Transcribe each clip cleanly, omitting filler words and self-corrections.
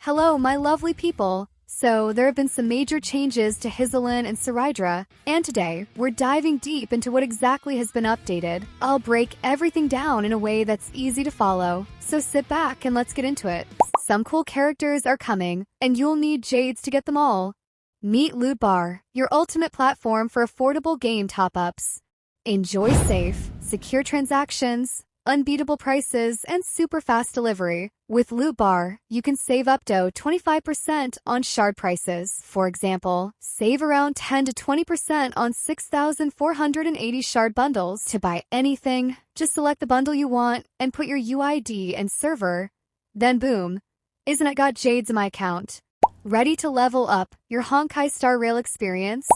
Hello, my lovely people. So, there have been some major changes to Hysilen and Cerydra, and today, we're diving deep into what exactly has been updated. I'll break everything down in a way that's easy to follow, so sit back and let's get into it. Some cool characters are coming, and you'll need jades to get them all. Meet Loot Bar, your ultimate platform for affordable game top-ups. Enjoy safe, secure transactions, unbeatable prices, and super fast delivery. With Loot Bar, you can save up to 25% on shard prices. For example, save around 10 to 20% on 6,480 shard bundles. To buy anything, just select the bundle you want and put your UID and server. Then boom, isn't it got jades in my account? Ready to level up your Honkai Star Rail experience?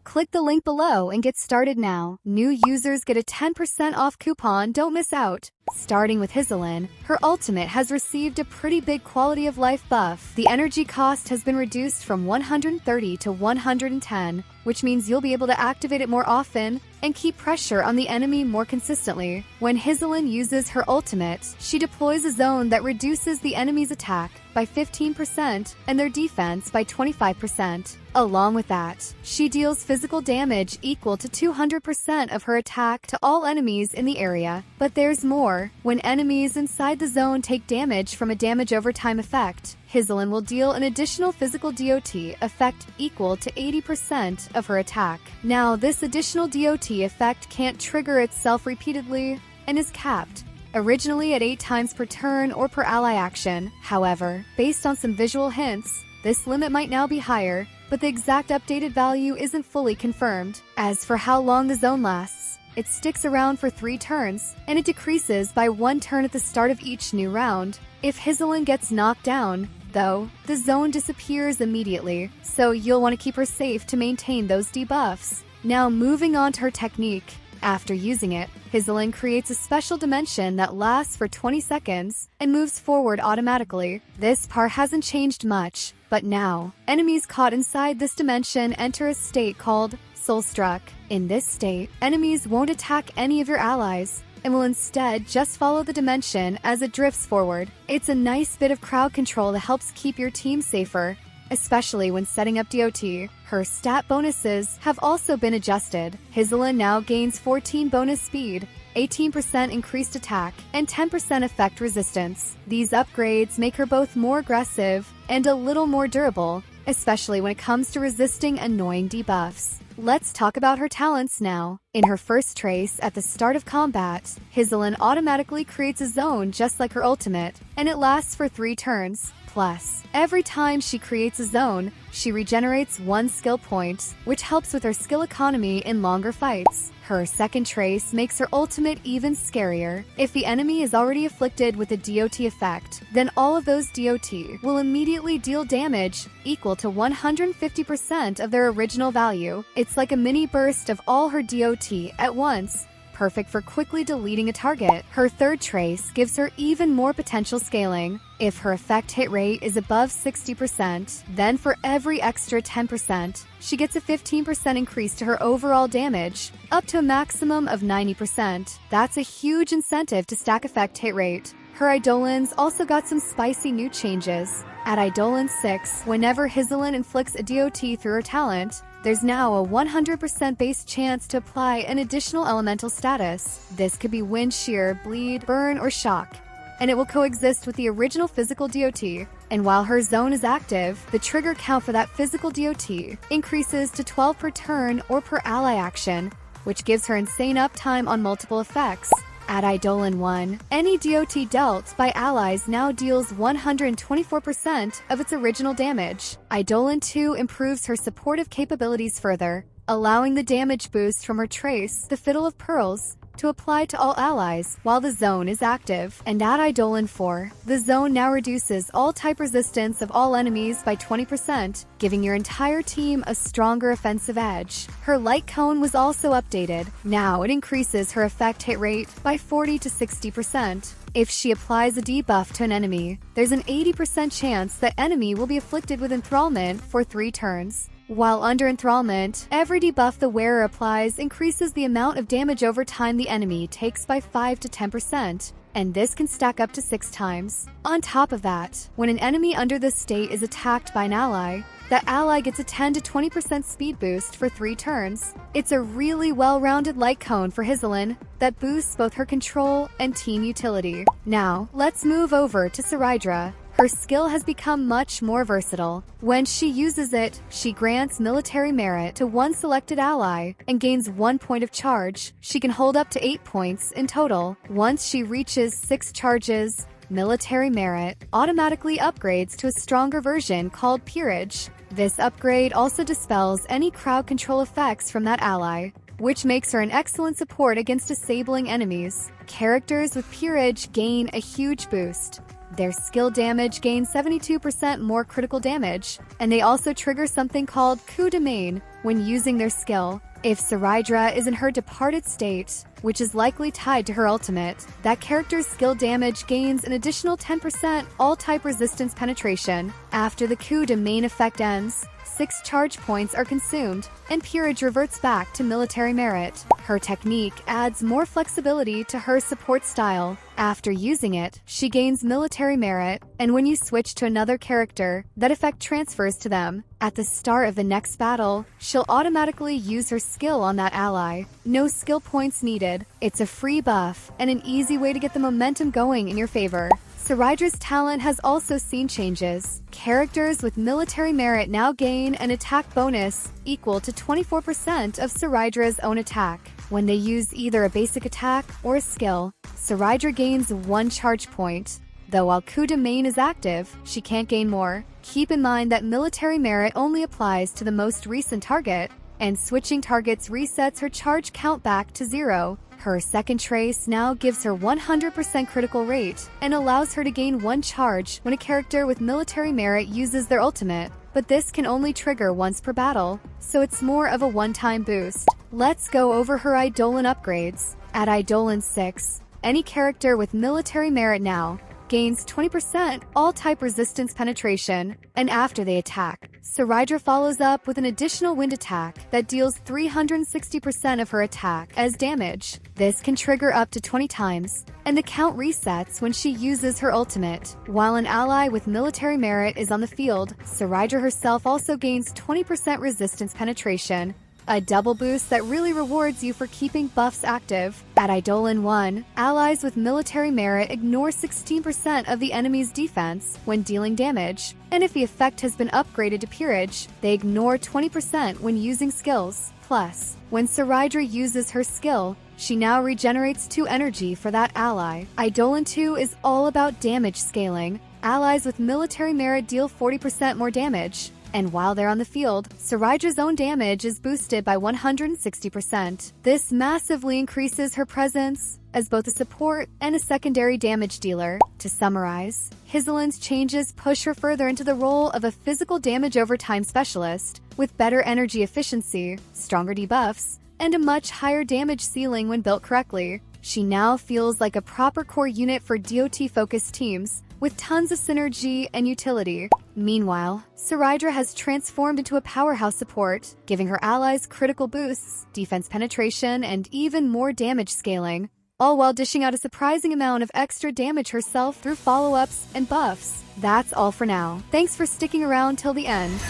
Click the link below and get started now. New users get a 10% off coupon, don't miss out. Starting with Hysilen, her ultimate has received a pretty big quality of life buff. The energy cost has been reduced from 130 to 110, which means you'll be able to activate it more often and keep pressure on the enemy more consistently. When Hysilen uses her ultimate, she deploys a zone that reduces the enemy's attack by 15% and their defense by 25%. Along with that, she deals physical damage equal to 200% of her attack to all enemies in the area. But there's more. When enemies inside the zone take damage from a damage over time effect, Hysilen will deal an additional physical DOT effect equal to 80% of her attack. Now, this additional DOT effect can't trigger itself repeatedly and is capped, originally at 8 times per turn or per ally action. However, based on some visual hints, this limit might now be higher, but the exact updated value isn't fully confirmed. As for how long the zone lasts, it sticks around for 3 turns, and it decreases by 1 turn at the start of each new round. If Hysilen gets knocked down, though, the zone disappears immediately, so you'll want to keep her safe to maintain those debuffs. Now moving on to her technique. After using it, Hysilen creates a special dimension that lasts for 20 seconds and moves forward automatically. This part hasn't changed much, but now, enemies caught inside this dimension enter a state called Soulstruck. In this state, enemies won't attack any of your allies and will instead just follow the dimension as it drifts forward. It's a nice bit of crowd control that helps keep your team safer, especially when setting up DOT. Her stat bonuses have also been adjusted. Hysilen now gains 14 bonus speed, 18% increased attack, and 10% effect resistance. These upgrades make her both more aggressive and a little more durable, especially when it comes to resisting annoying debuffs. Let's talk about her talents now. In her first trace at the start of combat, Hysilen automatically creates a zone just like her ultimate, and it lasts for 3 turns. Plus, every time she creates a zone, she regenerates 1 skill point, which helps with her skill economy in longer fights. Her second trace makes her ultimate even scarier. If the enemy is already afflicted with a DOT effect, then all of those DOT will immediately deal damage equal to 150% of their original value. It's like a mini burst of all her DOT at once, perfect for quickly deleting a target. Her third trace gives her even more potential scaling. If her effect hit rate is above 60%, then for every extra 10%, she gets a 15% increase to her overall damage, up to a maximum of 90%. That's a huge incentive to stack effect hit rate. Her Eidolons also got some spicy new changes. At Eidolon 6, whenever Hysilen inflicts a DOT through her talent, there's now a 100% base chance to apply an additional elemental status. This could be Wind Shear, Bleed, Burn, or Shock, and it will coexist with the original physical DOT. And while her zone is active, the trigger count for that physical DOT increases to 12 per turn or per ally action, which gives her insane uptime on multiple effects. At Eidolon 1, any DOT dealt by allies now deals 124% of its original damage. Eidolon 2 improves her supportive capabilities further, allowing the damage boost from her trace, the Fiddle of Pearls, to apply to all allies while the zone is active. And at Eidolon 4, the zone now reduces all type resistance of all enemies by 20%, giving your entire team a stronger offensive edge. Her light cone was also updated. Now it increases her effect hit rate by 40 to 60%. If she applies a debuff to an enemy, there's an 80% chance that enemy will be afflicted with enthrallment for 3 turns. While under enthrallment, every debuff the wearer applies increases the amount of damage over time the enemy takes by 5 to 10%. and this can stack up to 6 times. On top of that, when an enemy under this state is attacked by an ally, that ally gets a 10 to 20% speed boost for 3 turns. It's a really well-rounded light cone for Hysilen that boosts both her control and team utility. Now, let's move over to Cerydra. Her skill has become much more versatile. When she uses it, she grants military merit to one selected ally and gains 1 point of charge. She can hold up to 8 points in total. Once she reaches 6 charges, military merit automatically upgrades to a stronger version called Peerage. This upgrade also dispels any crowd control effects from that ally, which makes her an excellent support against disabling enemies. Characters with Peerage gain a huge boost. Their skill damage gains 72% more critical damage, and they also trigger something called coup de main when using their skill. If Cerydra is in her departed state, which is likely tied to her ultimate, that character's skill damage gains an additional 10% all-type resistance penetration. After the coup de main effect ends, 6 charge points are consumed, and Peerage reverts back to military merit. Her technique adds more flexibility to her support style. After using it, she gains military merit, and when you switch to another character, that effect transfers to them. At the start of the next battle, she'll automatically use her skill on that ally. No skill points needed. It's a free buff, and an easy way to get the momentum going in your favor. Cerydra's talent has also seen changes. Characters with military merit now gain an attack bonus equal to 24% of Cerydra's own attack. When they use either a basic attack or a skill, Cerydra gains 1 charge point. Though while coup de main is active, she can't gain more. Keep in mind that military merit only applies to the most recent target, and switching targets resets her charge count back to 0. Her second trace now gives her 100% critical rate and allows her to gain 1 charge when a character with military merit uses their ultimate, but this can only trigger once per battle, so it's more of a one-time boost. Let's go over her Eidolon upgrades. At Eidolon 6, any character with military merit now gains 20% all-type resistance penetration, and after they attack, Cerydra follows up with an additional wind attack that deals 360% of her attack as damage. This can trigger up to 20 times, and the count resets when she uses her ultimate. While an ally with military merit is on the field, Cerydra herself also gains 20% resistance penetration, a double boost that really rewards you for keeping buffs active. At Eidolon 1, allies with military merit ignore 16% of the enemy's defense when dealing damage, and if the effect has been upgraded to Peerage, they ignore 20% when using skills. Plus, when Cerydra uses her skill, she now regenerates 2 energy for that ally. Eidolon 2 is all about damage scaling. Allies with military merit deal 40% more damage, and while they're on the field, Cerydra's own damage is boosted by 160%. This massively increases her presence as both a support and a secondary damage dealer. To summarize, Hysilen's changes push her further into the role of a physical damage over time specialist, with better energy efficiency, stronger debuffs, and a much higher damage ceiling when built correctly. She now feels like a proper core unit for DOT-focused teams, with tons of synergy and utility. Meanwhile, Cerydra has transformed into a powerhouse support, giving her allies critical boosts, defense penetration, and even more damage scaling, all while dishing out a surprising amount of extra damage herself through follow-ups and buffs. That's all for now. Thanks for sticking around till the end.